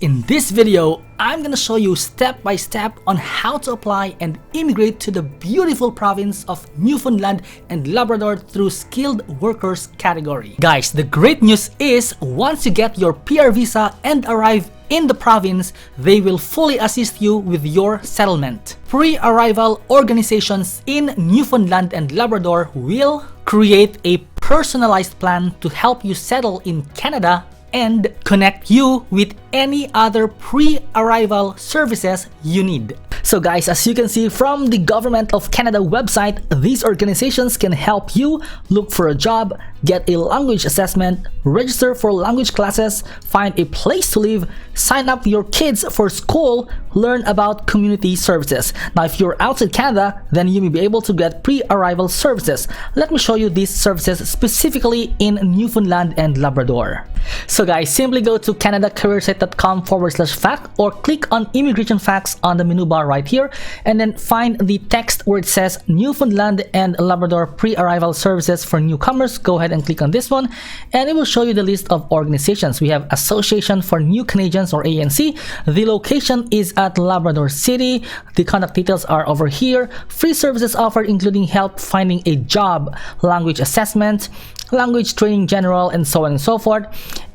in this video, I'm gonna show you step by step on how to apply and immigrate to the beautiful province of Newfoundland and Labrador through skilled workers category. Guys, the great news is once you get your PR visa and arrive in the province, they will fully assist you with your settlement. Pre-arrival organizations in Newfoundland and Labrador will create a personalized plan to help you settle in Canada and connect you with any other pre-arrival services you need. So guys, as you can see from the Government of Canada website, these organizations can help you look for a job, get a language assessment, register for language classes, find a place to live, sign up your kids for school, learn about community services. Now, if you're outside Canada, then you may be able to get pre-arrival services. Let me show you these services specifically in Newfoundland and Labrador. So guys, simply go to canadacareersite.com/fact or click on immigration facts on the menu bar right here, and then find the text where it says Newfoundland and Labrador pre-arrival services for newcomers. Go ahead and click on this one, and it will show you the list of organizations. We have Association for New Canadians, or ANC. The location is at Labrador City. The contact details are over here. Free services offered including help finding a job, language assessment, language training general, and so on and so forth.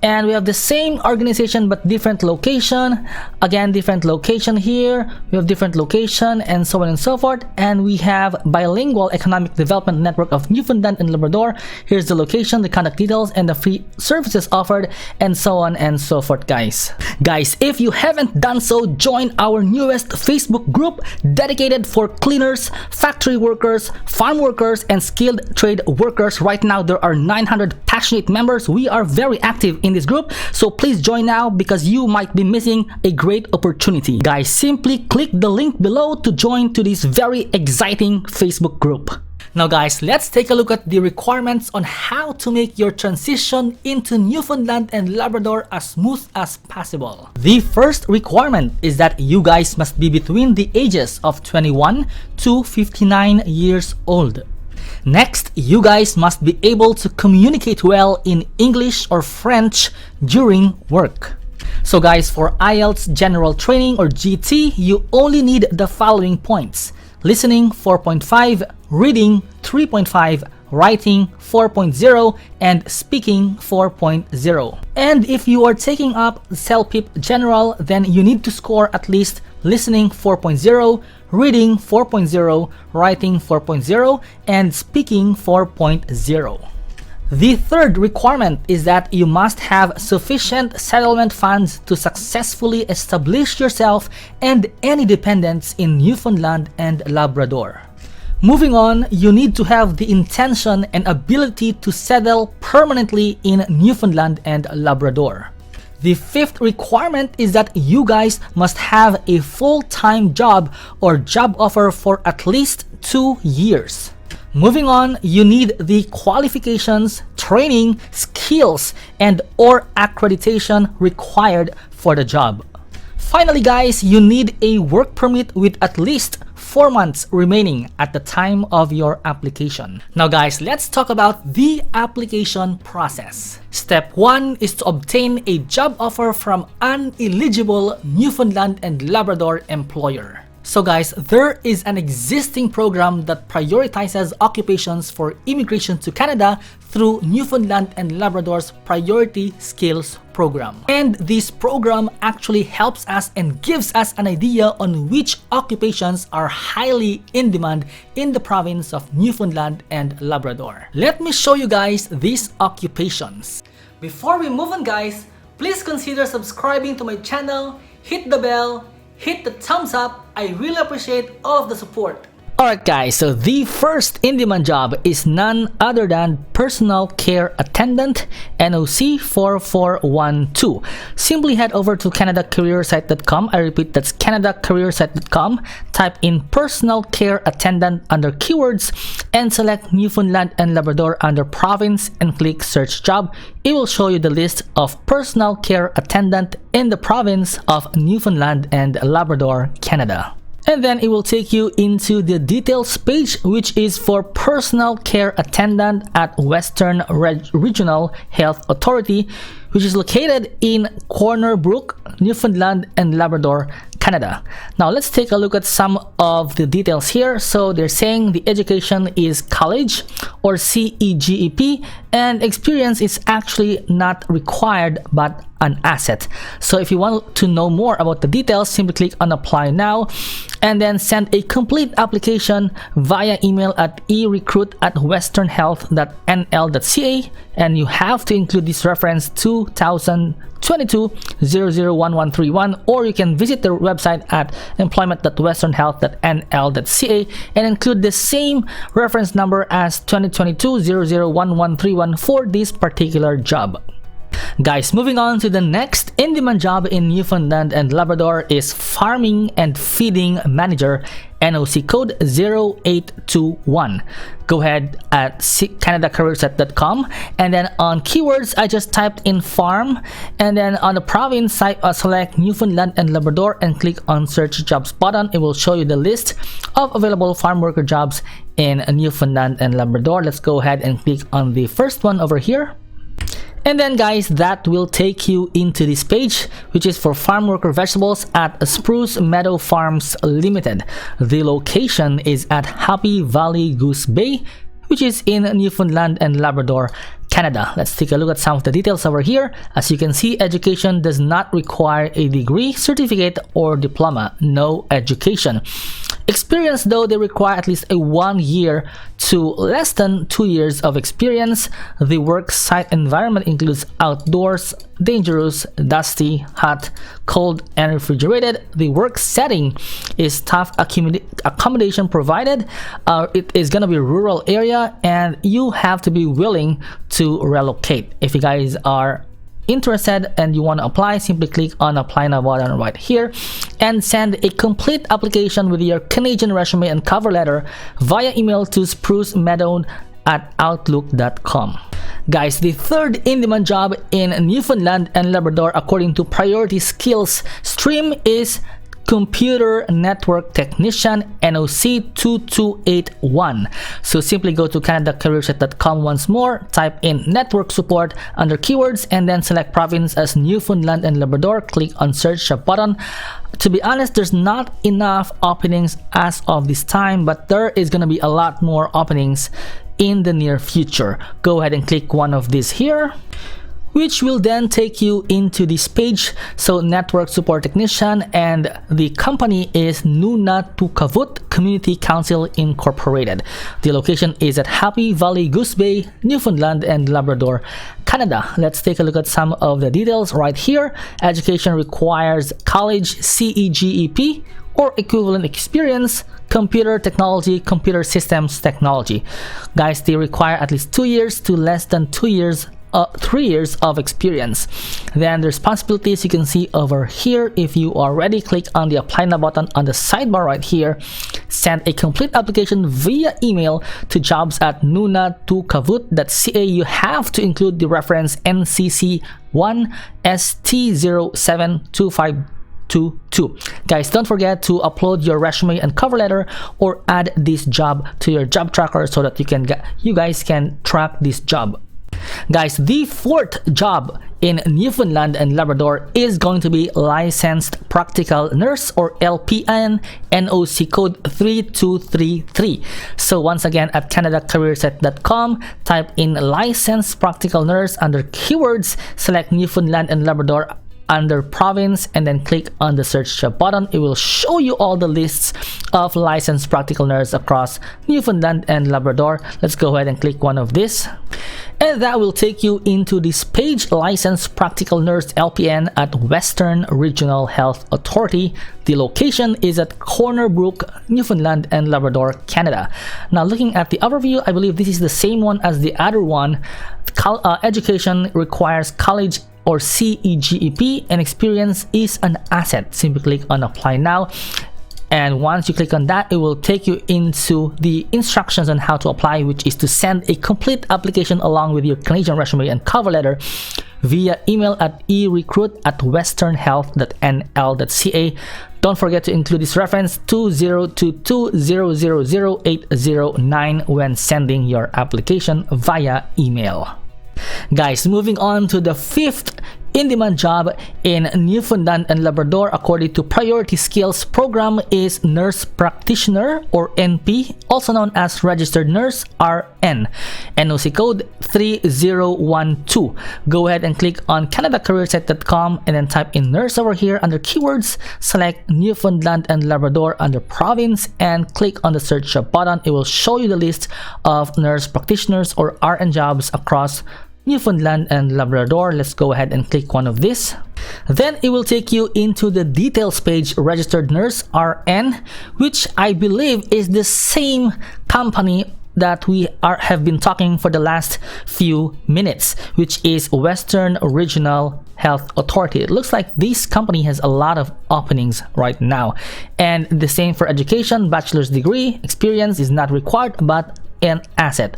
And we have the same organization but different location. Again, different location here. We have different location, and so on and so forth. And we have Bilingual Economic Development Network of Newfoundland and Labrador. Here's the location, the contact details, and the free services offered, and so on and so forth, guys. Guys, if you haven't done so, join our newest Facebook group dedicated for cleaners, factory workers, farm workers, and skilled trade workers. Right now, there are 900 passionate members. We are very active in this group, so please join now because you might be missing a great opportunity. Guys, simply click the link below to join to this very exciting Facebook group. Now guys, let's take a look at the requirements on how to make your transition into Newfoundland and Labrador as smooth as possible. The first requirement is that you guys must be between the ages of 21 to 59 years old. Next, you guys must be able to communicate well in English or French during work. So guys, for IELTS General Training or GT, you only need the following points: listening 4.5, reading 3.5, writing 4.0, and speaking 4.0. And if you are taking up CELPIP General, then you need to score at least listening 4.0, reading 4.0, writing 4.0, and speaking 4.0. The third requirement is that you must have sufficient settlement funds to successfully establish yourself and any dependents in Newfoundland and Labrador. Moving on, you need to have the intention and ability to settle permanently in Newfoundland and Labrador. The fifth requirement is that you guys must have a full-time job or job offer for at least 2 years. Moving on, you need the qualifications, training, skills, and or accreditation required for the job. Finally guys, you need a work permit with at least 4 months remaining at the time of your application. Now guys, let's talk about the application process. Step 1 is to obtain a job offer from an eligible Newfoundland and Labrador employer. So guys, there is an existing program that prioritizes occupations for immigration to Canada through Newfoundland and Labrador's Priority Skills Program. And this program actually helps us and gives us an idea on which occupations are highly in demand in the province of Newfoundland and Labrador. Let me show you guys these occupations. Before we move on guys, please consider subscribing to my channel, hit the bell, hit the thumbs up. I really appreciate all of the support. Alright guys, so the first in-demand job is none other than Personal Care Attendant, NOC 4412. Simply head over to canadacareersite.com. I repeat, that's canadacareersite.com. Type in Personal Care Attendant under keywords and select Newfoundland and Labrador under province and click search job. It will show you the list of Personal Care Attendant in the province of Newfoundland and Labrador, Canada. And then it will take you into the details page, which is for Personal Care Attendant at Western Regional Health Authority, which is located in Corner Brook, Newfoundland and Labrador, Canada. Now let's take a look at some of the details here. So they're saying the education is college or CEGEP, and experience is actually not required but an asset. So if you want to know more about the details, simply click on apply now and then send a complete application via email at erecruit@westernhealth.nl.ca, and you have to include this reference 2022-001131, or you can visit the website at employment.westernhealth.nl.ca and include the same reference number as 2022-001131 for this particular job. Guys, moving on to the next in-demand job in Newfoundland and Labrador is Farming and Feeding Manager, NOC code 0821. Go ahead at ztcanada.com, and then on keywords I just typed in farm, and then on the province I select Newfoundland and Labrador and click on search jobs button. It will show you the list of available farm worker jobs in Newfoundland and Labrador. Let's go ahead and click on the first one over here. And then guys, that will take you into this page, which is for farm worker vegetables at Spruce Meadow Farms Limited. The location is at Happy Valley Goose Bay, which is in Newfoundland and Labrador, Canada. Let's take a look at some of the details over here. As you can see, education does not require a degree, certificate, or diploma. No education. Experience, though, they require at least a 1 year to less than 2 years of experience. The work site environment includes outdoors, dangerous, dusty, hot, cold, and refrigerated. The work setting is staff accommodation provided. It is going to be a rural area, and you have to be willing to relocate. If you guys are interested and you want to apply, simply click on apply now button right here and send a complete application with your Canadian resume and cover letter via email to sprucemeadow@outlook.com. Guys, the third in-demand job in Newfoundland and Labrador according to priority skills stream is Computer Network Technician, NOC 2281. So simply go to canadacareerset.com once more, type in network support under keywords, and then select province as Newfoundland and Labrador. Click on search button. To be honest, there's not enough openings as of this time, but there is going to be a lot more openings in the near future. Go ahead and click one of these here, which will then take you into this page. So network support technician, and the company is Nunatuqavut Community Council Incorporated. The location is at Happy Valley Goose Bay, Newfoundland and Labrador, Canada. Let's take a look at some of the details right here. Education requires college CEGEP or equivalent experience, computer technology, computer systems technology. Guys, they require at least 2 years to less than 3 years of experience. Then the responsibilities you can see over here. If you are ready, click on the apply now button on the sidebar right here. Send a complete application via email to jobs@nunatuqavut.ca. You have to include the reference NCC1ST072522. Guys, don't forget to upload your resume and cover letter or add this job to your job tracker so that you guys can track this job. Guys, the fourth job in Newfoundland and Labrador is going to be Licensed Practical Nurse, or LPN, NOC code 3233. So once again, at canadacareerset.com, type in Licensed Practical Nurse under keywords, select Newfoundland and Labrador under province, and then click on the search button. It will show you all the lists of licensed practical nurse across Newfoundland and Labrador. Let's go ahead and click one of these, and that will take you into this page, Licensed Practical Nurse LPN at Western Regional Health Authority. The location is at Corner Brook, Newfoundland and Labrador, Canada. Now looking at the overview, I believe this is the same one as the other one. Education requires college or CEGEP, and experience is an asset. Simply click on apply now, and once you click on that, it will take you into the instructions on how to apply, which is to send a complete application along with your Canadian resume and cover letter via email at erecruit@westernhealth.nl.ca. Don't forget to include this reference 2022000809 when sending your application via email. Guys, moving on to the fifth in-demand job in Newfoundland and Labrador according to Priority Skills Program is Nurse Practitioner or NP, also known as Registered Nurse RN, NOC code 3012. Go ahead and click on CanadaCareerSite.com and then type in nurse over here under keywords, select Newfoundland and Labrador under province and click on the search button. It will show you the list of nurse practitioners or RN jobs across Newfoundland and Labrador. Let's go ahead and click one of these. Then it will take you into the details page, Registered Nurse RN, which I believe is the same company that we have been talking for the last few minutes, which is Western Regional Health Authority. It looks like this company has a lot of openings right now. And the same for education, bachelor's degree, experience is not required but an asset.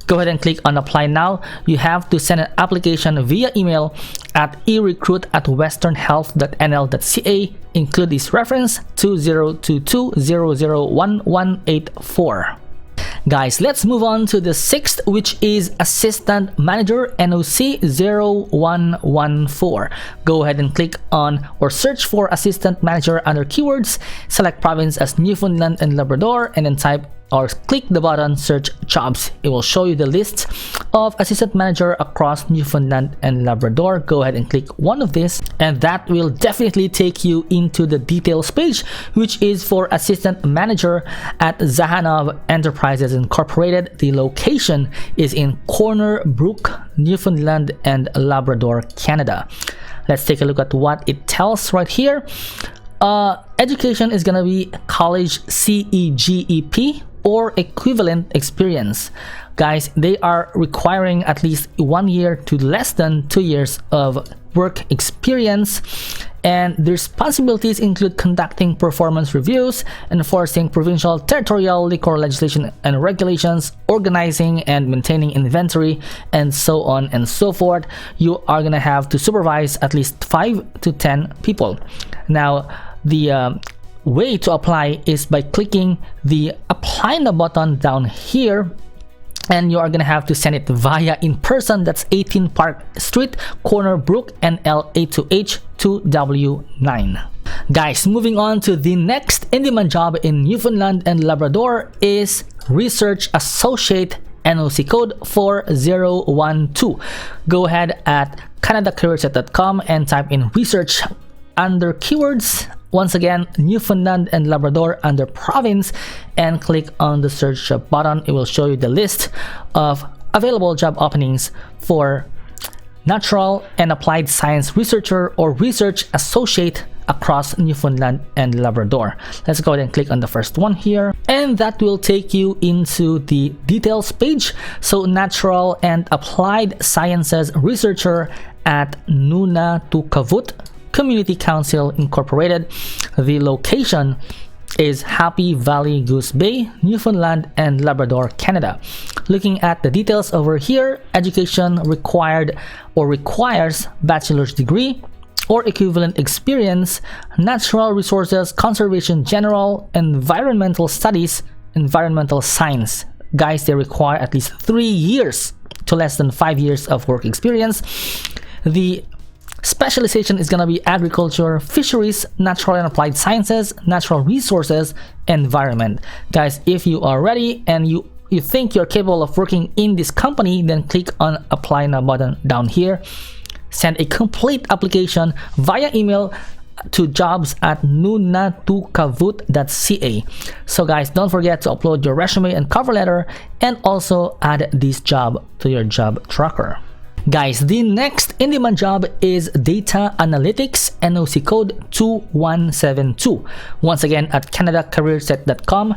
Go ahead and click on apply now. You have to send an application via email at erecruit@westernhealth.nl.ca. Include this reference 2022001184. Guys, let's move on to the sixth, which is Assistant Manager NOC 0114. Go ahead and click on or search for Assistant Manager under keywords, select province as Newfoundland and Labrador, and then type or click the button search jobs. It will show you the list of assistant manager across Newfoundland and Labrador. Go ahead and click one of these and that will definitely take you into the details page, which is for assistant manager at Zahanov Enterprises Incorporated. The location is in Corner Brook, Newfoundland and Labrador, Canada. Let's take a look at what it tells right here. Education is gonna be college CEGEP or equivalent experience. Guys, they are requiring at least 1 year to less than 2 years of work experience, and the responsibilities include conducting performance reviews, enforcing provincial, territorial liquor legislation and regulations, organizing and maintaining inventory, and so on and so forth. You are gonna have to supervise at least 5 to 10 people. Now, the way to apply is by clicking the apply now button down here, and you are gonna have to send it via in person. That's 18 Park Street, Corner Brook, NL 82H 2W9. Guys, moving on to the next in-demand job in Newfoundland and Labrador is Research Associate NOC code 4012. Go ahead at CanadaCareerSite.com and type in research under keywords, once again Newfoundland and Labrador under province, and click on the search button. It will show you the list of available job openings for natural and applied science researcher or research associate across Newfoundland and Labrador. Let's go ahead and click on the first one here, and that will take you into the details page. So natural and applied sciences researcher at Nunatukkavut Community Council Incorporated. The location is Happy Valley Goose Bay, Newfoundland and Labrador, Canada. Looking at the details over here, education required or requires bachelor's degree or equivalent experience, natural resources, conservation general, environmental studies, environmental science. Guys, they require at least 3 years to less than 5 years of work experience. The specialization is going to be agriculture, fisheries, natural and applied sciences, natural resources, environment. Guys, if you are ready and you think you're capable of working in this company, then click on apply now button down here. Send a complete application via email to jobs@nunatukkavut.ca. So guys, don't forget to upload your resume and cover letter and also add this job to your job tracker. Guys, the next in-demand job is Data Analytics NOC code 2172. Once again at CanadaCareerSite.com.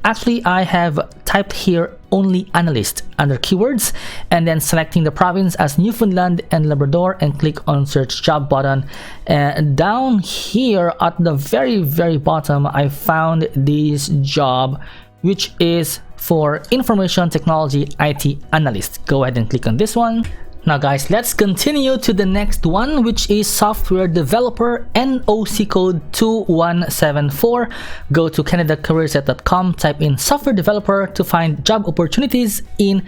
Actually, I have typed here only Analyst under keywords and then selecting the province as Newfoundland and Labrador and click on search job button. And down here at the very bottom, I found this job, which is for Information Technology IT Analyst. Go ahead and click on this one. Now guys, let's continue to the next one, which is Software Developer NOC code 2174. Go to CanadaCareerSite.com, type in Software Developer to find job opportunities in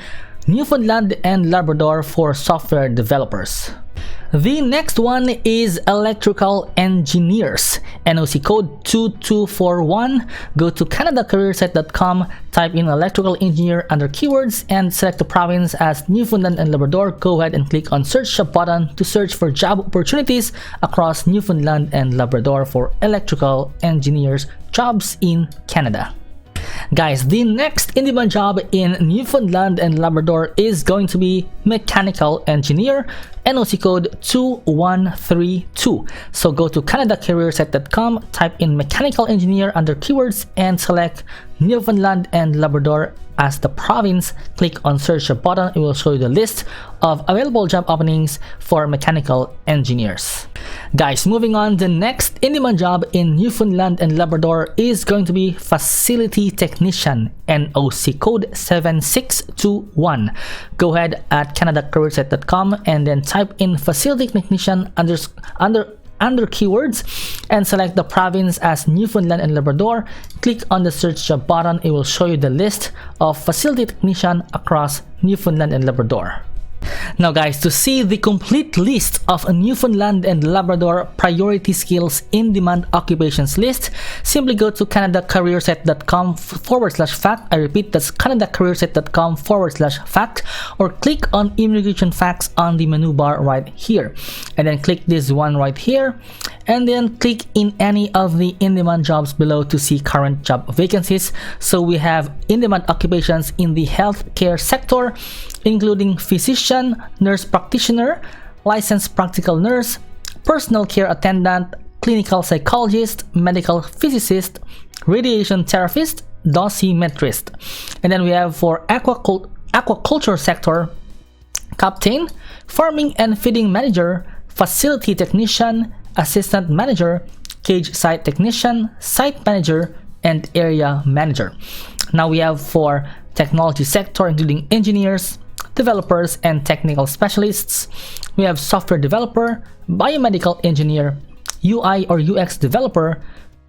Newfoundland and Labrador for software developers. The next one is electrical engineers, NOC code 2241. Go to canadacareersite.com, type in electrical engineer under keywords and select the province as Newfoundland and Labrador. Go ahead and click on search job button to search for job opportunities across Newfoundland and Labrador for electrical engineers jobs in Canada. Guys, the next in-demand job in Newfoundland and Labrador is going to be mechanical engineer, NOC code 2132. So go to canadacareersite.com, type in mechanical engineer under keywords and select Newfoundland and Labrador as the province. Click on search job button. It will show you the list of available job openings for mechanical engineers. Guys, moving on, the next in-demand job in Newfoundland and Labrador is going to be facility technician, NOC code 7621. Go ahead at canadacareersite.com and then type in facility technician under keywords and select the province as Newfoundland and Labrador. Click on the search job button. It will show you the list of facility technician across Newfoundland and Labrador. Now guys, to see the complete list of Newfoundland and Labrador priority skills in demand occupations list, simply go to canadacareersite.com/fact. I repeat, that's canadacareersite.com/fact, or click on immigration facts on the menu bar right here, and then click this one right here, and then click in any of the in-demand jobs below to see current job vacancies. So we have in-demand occupations in the healthcare sector, including physician, nurse practitioner, licensed practical nurse, personal care attendant, clinical psychologist, medical physicist, radiation therapist, dosimetrist. And then we have for aquaculture sector, captain, farming and feeding manager, facility technician, assistant manager, cage site technician, site manager, and area manager. Now we have for technology sector, including engineers, developers, and technical specialists. We have software developer, biomedical engineer, UI or UX developer,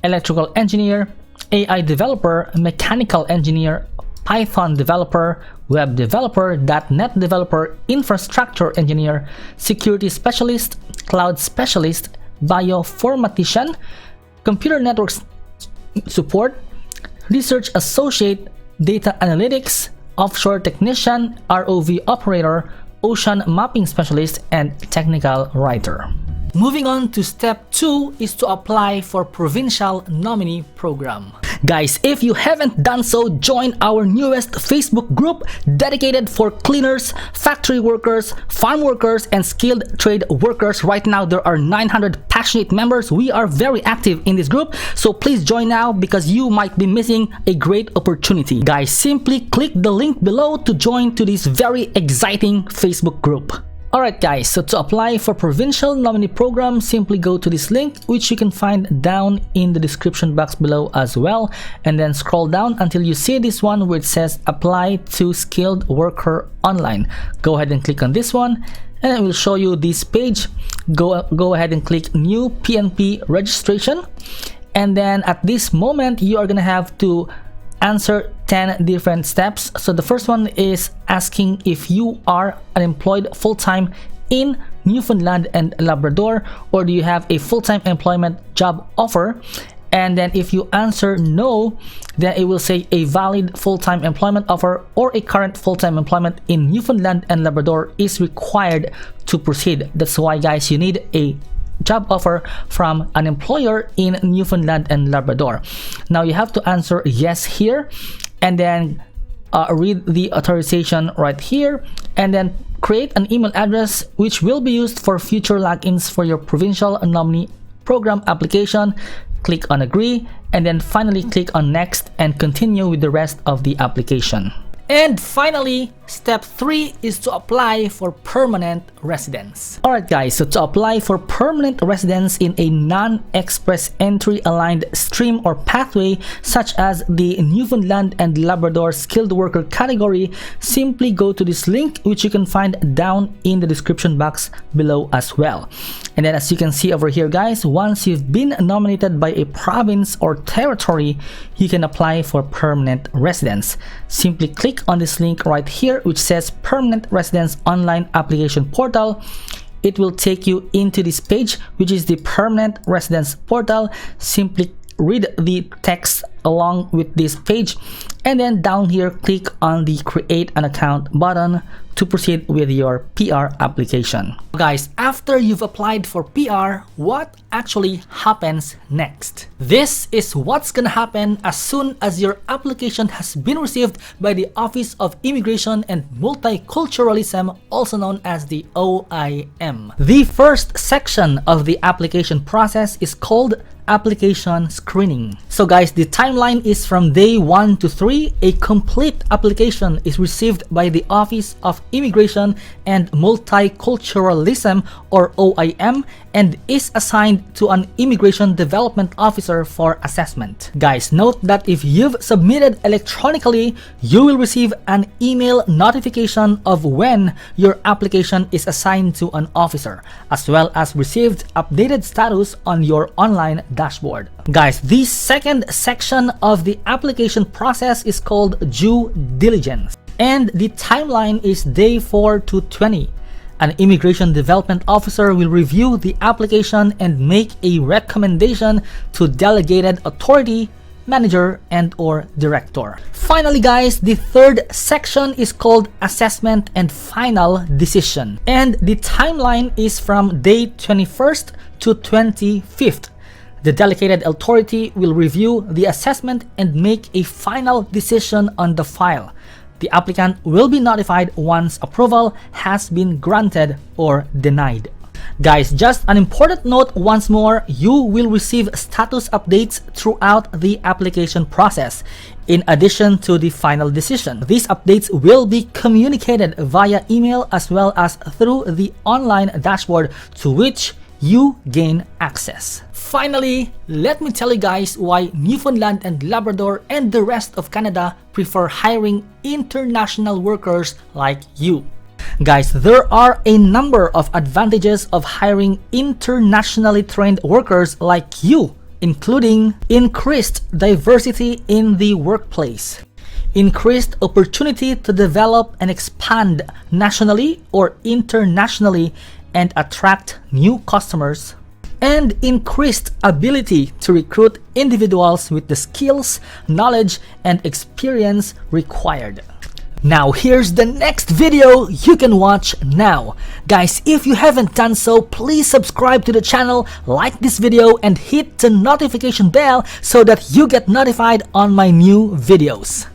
electrical engineer, AI developer, mechanical engineer, Python developer, web developer, .NET developer, infrastructure engineer, security specialist, cloud specialist, bioinformatician, computer networks support, research associate, data analytics, offshore technician, ROV operator, ocean mapping specialist, and technical writer. Moving on to step 2 is to apply for Provincial Nominee Program. Guys, if you haven't done so, join our newest Facebook group dedicated for cleaners, factory workers, farm workers, and skilled trade workers. Right now, there are 900 passionate members. We are very active in this group, so please join now because you might be missing a great opportunity. Guys, simply click the link below to join to this very exciting Facebook group. Alright guys, so to apply for Provincial Nominee Program, simply go to this link, which you can find down in the description box below as well, and then scroll down until you see this one where it says apply to skilled worker online. Go ahead and click on this one, and it will show you this page. Go ahead and click new PNP registration, and then at this moment you are gonna have to answer 10 different steps. So the first one is asking if you are unemployed full-time in Newfoundland and Labrador, or do you have a full-time employment job offer. And then if you answer no, then it will say a valid full-time employment offer or a current full-time employment in Newfoundland and Labrador is required to proceed. That's why guys, you need a job offer from an employer in Newfoundland and Labrador. Now you have to answer yes here, and then read the authorization right here, and then create an email address which will be used for future logins for your Provincial Nominee Program application. Click on agree, and then finally click on next and continue with the rest of the application. And finally, step 3 is to apply for permanent residence. Alright guys, so to apply for permanent residence in a non-express entry aligned stream or pathway such as the Newfoundland and Labrador skilled worker category, simply go to this link which you can find down in the description box below as well. And then as you can see over here guys, once you've been nominated by a province or territory, you can apply for permanent residence. Simply click on this link right here which says Permanent Residence Online Application Portal. It will take you into this page which is the Permanent Residence Portal. Simply read the text along with this page, and then down here click on the Create an Account button to proceed with your PR application. Guys, after you've applied for PR, what actually happens next? This is what's gonna happen as soon as your application has been received by the Office of Immigration and Multiculturalism, also known as the OIM. The first section of the application process is called application screening. So guys, the timeline is from day 1 to 3. A complete application is received by the Office of Immigration and Multiculturalism, or OIM, and is assigned to an Immigration Development Officer for assessment. Guys, note that if you've submitted electronically, you will receive an email notification of when your application is assigned to an officer, as well as received updated status on your online dashboard. Guys, the second section of the application process is called due diligence, and the timeline is day 4 to 20. An Immigration Development Officer will review the application and make a recommendation to delegated authority, manager, and or director. Finally guys, the third section is called assessment and final decision, and the timeline is from day 21st to 25th. The delegated authority will review the assessment and make a final decision on the file. The applicant will be notified once approval has been granted or denied. Guys, just an important note once more, you will receive status updates throughout the application process, in addition to the final decision. These updates will be communicated via email as well as through the online dashboard to which you gain access. Finally, let me tell you guys why Newfoundland and Labrador and the rest of Canada prefer hiring international workers like you. Guys, there are a number of advantages of hiring internationally trained workers like you, including increased diversity in the workplace, increased opportunity to develop and expand nationally or internationally and attract new customers, and increased ability to recruit individuals with the skills, knowledge, and experience required. Now here's the next video you can watch now. Guys, if you haven't done so, please subscribe to the channel, like this video, and hit the notification bell so that you get notified on my new videos.